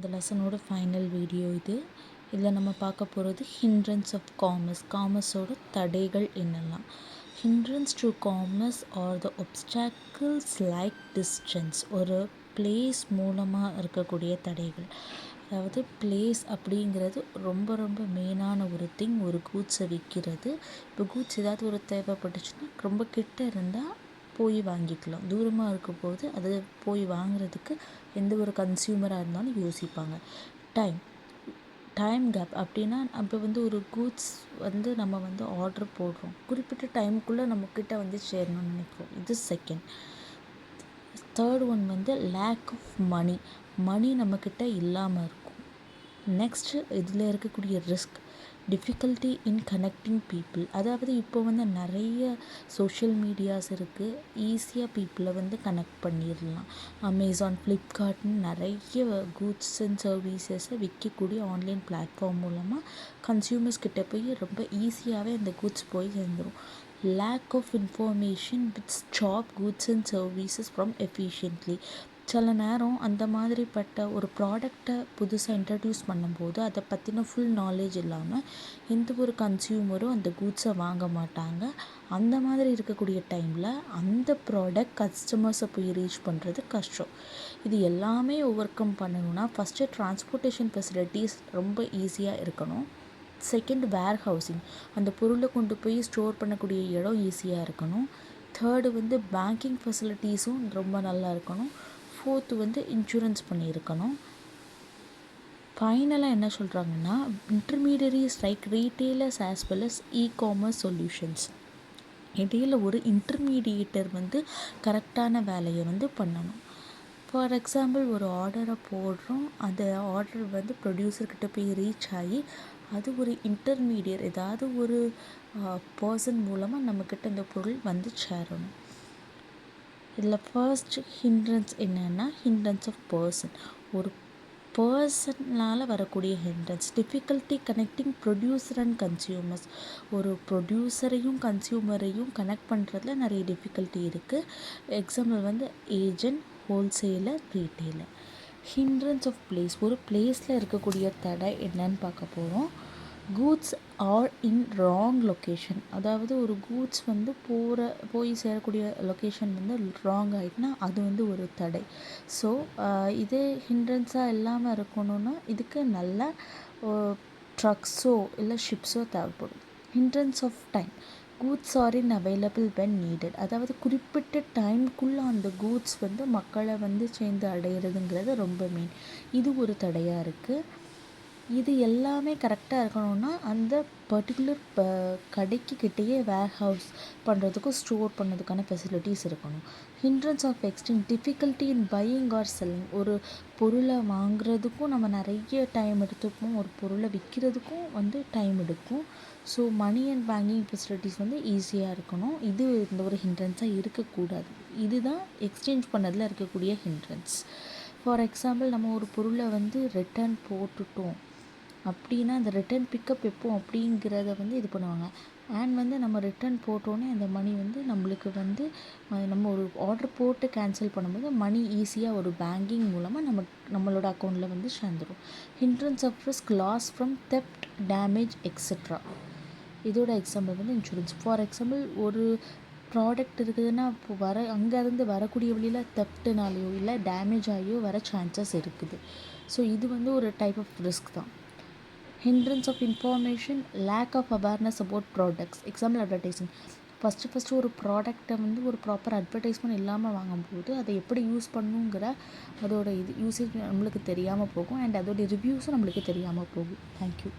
இந்த லெசனோட final video இது. இதில் நம்ம பார்க்க போகிறது ஹிண்ட்ரன்ஸ் ஆஃப் காமர்ஸ். காமர்ஸோட தடைகள் என்னெல்லாம். Hindrance to commerce are the obstacles like distance. ஒரு பிளேஸ் மூலமாக இருக்கக்கூடிய தடைகள். அதாவது பிளேஸ் அப்படிங்கிறது ரொம்ப ரொம்ப மெயினான ஒரு திங். ஒரு கூட்ஸை விற்கிறது. இப்போ கூட்ஸ் ஏதாவது ஒரு தேவைப்பட்டுச்சுன்னா ரொம்ப கிட்ட இருந்தால் போய் வாங்கிக்கலாம். தூரமாக இருக்கும் போது அது போய் வாங்குறதுக்கு எந்த ஒரு கன்சியூமராக இருந்தாலும் யோசிப்பாங்க. டைம் கேப் அப்படின்னா அப்போ ஒரு கூட்ஸ் நம்ம ஆர்டர் போடுறோம், குறிப்பிட்ட டைமுக்குள்ளே நம்மக்கிட்ட சேரணும்னு நினைக்கிறோம். இது second. Third one lack of money நம்மக்கிட்ட இல்லாமல் இருக்கும். நெக்ஸ்ட்டு இதில் இருக்கக்கூடிய risk, difficulty in connecting people. அதாவது இப்போ நிறைய சோஷியல் மீடியாஸ் இருக்குது, ஈஸியாக பீப்புளை கனெக்ட் பண்ணிடலாம். அமேசான், ஃப்ளிப்கார்ட்னு நிறைய கூட்ஸ் அண்ட் சர்வீசஸை விற்கக்கூடிய ஆன்லைன் பிளாட்ஃபார்ம் மூலமாக கன்சியூமர்ஸ் கிட்ட போய் ரொம்ப ஈஸியாகவே அந்த கூட்ஸ் போய் சேர்ந்துடும். Lack of information with stop goods and services from efficiently. சில நேரம் அந்த மாதிரிப்பட்ட ஒரு ப்ராடக்டை புதுசாக இன்ட்ரடியூஸ் பண்ணும்போது அதை பற்றின ஃபுல் நாலேஜ் இல்லாமல் எந்த ஒரு கன்சியூமரும் அந்த கூட்ஸை வாங்க மாட்டாங்க. அந்த மாதிரி இருக்கக்கூடிய டைமில் அந்த ப்ராடக்ட் கஸ்டமர்ஸை போய் ரீச் பண்ணுறது கஷ்டம். இது எல்லாமே ஓவர் கம் பண்ணணும்னா ஃபஸ்ட்டு டிரான்ஸ்போர்ட்டேஷன் ஃபெசிலிட்டிஸ் ரொம்ப ஈஸியாக இருக்கணும். செகண்ட், வேர் ஹவுசிங், அந்த பொருளை கொண்டு போய் ஸ்டோர் பண்ணக்கூடிய இடம் ஈஸியாக இருக்கணும். தேர்டு பேங்கிங் ஃபெசிலிட்டிஸும் ரொம்ப நல்லா இருக்கணும். ஃபோர்த்து இன்சூரன்ஸ் பண்ணியிருக்கணும். ஃபைனலாக என்ன சொல்கிறாங்கன்னா, intermediaries like retailers as well as e-commerce solutions. இடையில் ஒரு இன்டர்மீடியேட்டர் கரெக்டான வேலையை பண்ணணும். ஃபார் எக்ஸாம்பிள், ஒரு ஆர்டரை போடுறோம், அந்த ஆர்டர் ப்ரொடியூசர்கிட்ட போய் ரீச் ஆகி அது ஒரு இன்டர்மீடியட் ஏதாவது ஒரு பர்சன் மூலமாக நம்மக்கிட்ட இந்த பொருள் சேரணும். இதில் ஃபர்ஸ்ட் ஹிண்ட்ரன்ஸ் என்னென்னா, ஹிண்ட்ரன்ஸ் ஆஃப் பர்சன். ஒரு பர்சனால் வரக்கூடிய hindrance. Difficulty connecting producer and consumers. ஒரு ப்ரொடியூசரையும் கன்சியூமரையும் கனெக்ட் பண்ணுறதுல நிறைய டிஃபிகல்ட்டி இருக்குது. Example agent, wholesaler, retailer. Hindrance of place. ஒரு பிளேஸில் இருக்கக்கூடிய தடை என்னன்னு பார்க்க போகிறோம். Goods are in wrong location. அதாவது ஒரு கூட்ஸ் போய் சேரக்கூடிய லொக்கேஷன் ராங் ஆகிட்டுனா அது ஒரு தடை. ஸோ இது ஹிண்ட்ரன்ஸாக இல்லாமல் இருக்கணும்னா இதுக்கு நல்ல ட்ரக்ஸோ இல்லை ஷிப்ஸோ தேவைப்படும். Hindrance of time. Goods are unavailable when needed. அதாவது குறிப்பிட்ட டைமுக்குள்ளே அந்த கூட்ஸ் மக்களை சேர்ந்து அடையிறதுங்கிறது ரொம்ப மெயின். இது ஒரு தடையாக இருக்குது. இது எல்லாமே கரெக்டாக இருக்கணும்னா அந்த பர்டிகுலர் கடைக்கு கிட்டேயே வேர் ஹவுஸ் பண்ணுறதுக்கும் ஸ்டோர் பண்ணுறதுக்கான ஃபெசிலிட்டிஸ் இருக்கணும். Hindrance of exchange. Difficulty in buying or selling. ஒரு பொருளை வாங்குறதுக்கும் நம்ம நிறைய டைம் எடுத்துப்போம், ஒரு பொருளை விற்கிறதுக்கும் டைம் எடுக்கும். So money and banking facilities ஈஸியாக இருக்கணும். இது இந்த ஒரு ஹிண்ட்ரன்ஸாக இருக்கக்கூடாது. இதுதான் எக்ஸ்சேஞ்ச் பண்ணதில் இருக்கக்கூடிய ஹிண்ட்ரன்ஸ். ஃபார் எக்ஸாம்பிள், நம்ம ஒரு பொருளை ரிட்டர்ன் போட்டுட்டோம் அப்படின்னா அந்த ரிட்டர்ன் பிக்கப் எப்போ அப்படிங்கிறத இது பண்ணுவாங்க. அண்ட் நம்ம ரிட்டர்ன் போட்டோன்னே அந்த மணி நம்மளுக்கு நம்ம ஒரு ஆர்டர் போட்டு கேன்சல் பண்ணும்போது மணி ஈஸியாக ஒரு பேங்கிங் மூலமாக நம்மளோட அக்கௌண்ட்டில் சேர்ந்துடும். Hindrance of risk, loss from theft, damage etcetera. இதோட எக்ஸாம்பிள் இன்சூரன்ஸ். ஃபார் எக்ஸாம்பிள், ஒரு ப்ராடக்ட் இருக்குதுன்னா அங்கேருந்து வரக்கூடிய வழியில் தெஃப்ட்னாலேயோ இல்லை டேமேஜ் ஆகியோ வர சான்சஸ் இருக்குது. ஸோ இது ஒரு டைப் ஆஃப் ரிஸ்க் தான். Hindrance of information, lack of awareness about products. Example, advertising. First ஒரு ப்ராடக்டை ஒரு ப்ராப்பர் அட்வர்டைஸ்மெண்ட் இல்லாமல் வாங்கும்போது அதை எப்படி யூஸ் பண்ணுங்கிற அதோட யூசேஜ் நம்மளுக்கு தெரியாமல் போகும். அண்ட் அதோடைய ரிவ்யூஸும் நம்மளுக்கு தெரியாமல் போகும். தேங்க்யூ.